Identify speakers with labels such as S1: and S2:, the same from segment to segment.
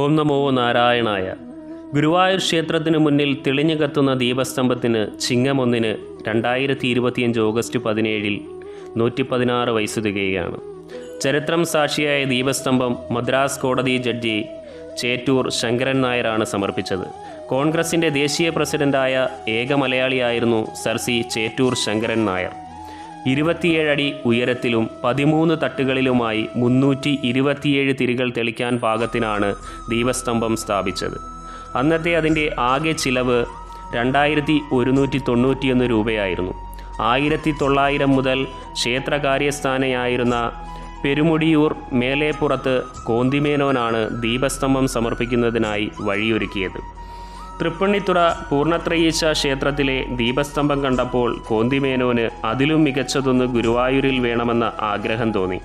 S1: ഓം നമോ നാരായണായ. ഗുരുവായൂർ ക്ഷേത്രത്തിനു മുന്നിൽ തെളിഞ്ഞു കത്തുന്ന ദീപസ്തംഭത്തിന് ചിങ്ങം 1 2025 ഓഗസ്റ്റ് 17 116 വയസ്സ് തികയുകയാണ്. ചരിത്രം സാക്ഷിയായ ദീപസ്തംഭം മദ്രാസ് കോടതി ജഡ്ജി ചേറ്റൂർ ശങ്കരൻ നായരാണ് സമർപ്പിച്ചത്. കോൺഗ്രസിൻ്റെ ദേശീയ പ്രസിഡന്റായ ഏക മലയാളിയായിരുന്നു സർ സി ചേറ്റൂർ ശങ്കരൻ നായർ. 27 അടി ഉയരത്തിലും 13 തട്ടുകളിലുമായി 327 തിരികൾ തെളിക്കാൻ പാകത്തിനാണ് ദീപസ്തംഭം സ്ഥാപിച്ചത്. അന്നത്തെ അതിൻ്റെ ആകെ ചിലവ് 2191 രൂപയായിരുന്നു. 1900 മുതൽ ക്ഷേത്രകാര്യസ്ഥാനയായിരുന്ന പെരുമുടിയൂർ മേലേപ്പുറത്ത് കോന്തിമേനോനാണ് ദീപസ്തംഭം സമർപ്പിക്കുന്നതിനായി വഴിയൊരുക്കിയത്. തൃപ്പണിത്തുറ പൂർണ്ണത്രയീശ ക്ഷേത്രത്തിലെ ദീപസ്തംഭം കണ്ടപ്പോൾ കോന്തിമേനോന് അതിലും മികച്ചതൊന്ന് ഗുരുവായൂരിൽ വേണമെന്ന ആഗ്രഹം തോന്നി.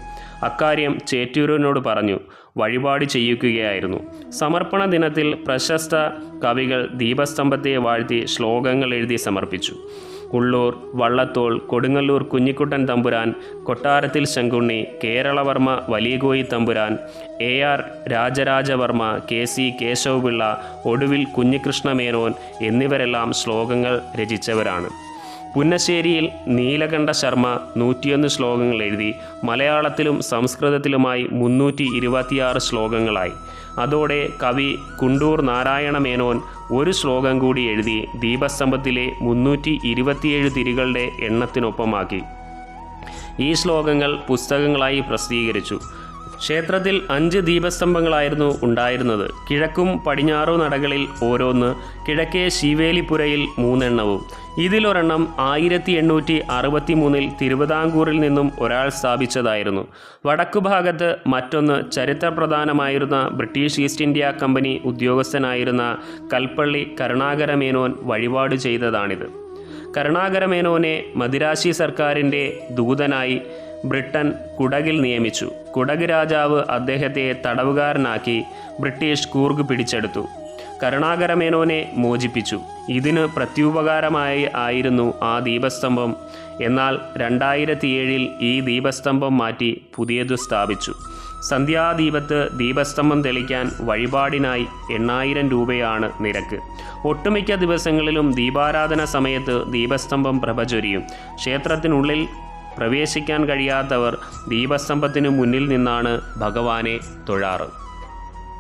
S1: അക്കാര്യം ചേറ്റൂരിനോട് പറഞ്ഞു വഴിപാട് ചെയ്യിക്കുകയായിരുന്നു. സമർപ്പണ ദിനത്തിൽ പ്രശസ്ത കവികൾ ദീപസ്തംഭത്തെ വാഴ്ത്തി ശ്ലോകങ്ങൾ എഴുതി സമർപ്പിച്ചു. ഉള്ളൂർ, വള്ളത്തോൾ, കൊടുങ്ങല്ലൂർ കുഞ്ഞിക്കുട്ടൻ തമ്പുരാൻ, കൊട്ടാരത്തിൽ ശങ്കുണ്ണി, കേരളവർമ്മ വലിയകോയി തമ്പുരാൻ, AR രാജരാജവർമ്മ, KC കേശവപിള്ള, ഒടുവിൽ കുഞ്ഞികൃഷ്ണമേനോൻ എന്നിവരെല്ലാം ശ്ലോകങ്ങൾ രചിച്ചവരാണ്. പുന്നശ്ശേരിയിൽ നീലകണ്ഠ ശർമ്മ 101 ശ്ലോകങ്ങൾ എഴുതി. മലയാളത്തിലും സംസ്കൃതത്തിലുമായി 326 ശ്ലോകങ്ങളായി. അതോടെ കവി കുണ്ടൂർ നാരായണ മേനോൻ ഒരു ശ്ലോകം കൂടി എഴുതി ദീപസ്തംഭത്തിലെ 327 തിരികളുടെ എണ്ണത്തിനൊപ്പമാക്കി. ഈ ശ്ലോകങ്ങൾ പുസ്തകങ്ങളായി പ്രസിദ്ധീകരിച്ചു. ക്ഷേത്രത്തിൽ 5 ദീപസ്തംഭങ്ങളായിരുന്നു ഉണ്ടായിരുന്നത്. കിഴക്കും പടിഞ്ഞാറും നടകളിൽ ഓരോന്ന്, കിഴക്കേ ശീവേലിപ്പുരയിൽ 3 എണ്ണവും. ഇതിലൊരെണ്ണം 1863 തിരുവിതാംകൂറിൽ നിന്നും ഒരാൾ സ്ഥാപിച്ചതായിരുന്നു. വടക്കുഭാഗത്ത് മറ്റൊന്ന് ചരിത്രപ്രധാനമായിരുന്ന ബ്രിട്ടീഷ് ഈസ്റ്റ് ഇന്ത്യ കമ്പനി ഉദ്യോഗസ്ഥനായിരുന്ന കൽപ്പള്ളി കരുണാകരമേനോൻ വഴിപാട് ചെയ്തതാണിത്. കരുണാകരമേനോനെ മദിരാശി സർക്കാരിൻ്റെ ദൂതനായി ബ്രിട്ടൻ കുടകിൽ നിയമിച്ചു. കുടക് രാജാവ് അദ്ദേഹത്തെ തടവുകാരനാക്കി ബ്രിട്ടീഷ് കൂർഗ് പിടിച്ചെടുത്തു. കരുണാകരമേനോനെ മോചിപ്പിച്ചു. ഇതിന് പ്രത്യുപകാരമായി ആയിരുന്നു ആ ദീപസ്തംഭം. എന്നാൽ 2007 ഈ ദീപസ്തംഭം മാറ്റി പുതിയതു സ്ഥാപിച്ചു. സന്ധ്യാദീപത്ത് ദീപസ്തംഭം തെളിക്കാൻ വഴിപാടിനായി 8000 രൂപയാണ് നിരക്ക്. ഒട്ടുമിക്ക ദിവസങ്ങളിലും ദീപാരാധന സമയത്ത് ദീപസ്തംഭം പ്രഭ ചൊരിയും. ക്ഷേത്രത്തിനുള്ളിൽ പ്രവേശിക്കാൻ കഴിയാത്തവർ ദീപസ്തംഭത്തിനു മുന്നിൽ നിന്നാണ് ഭഗവാനെ തൊഴാറ്.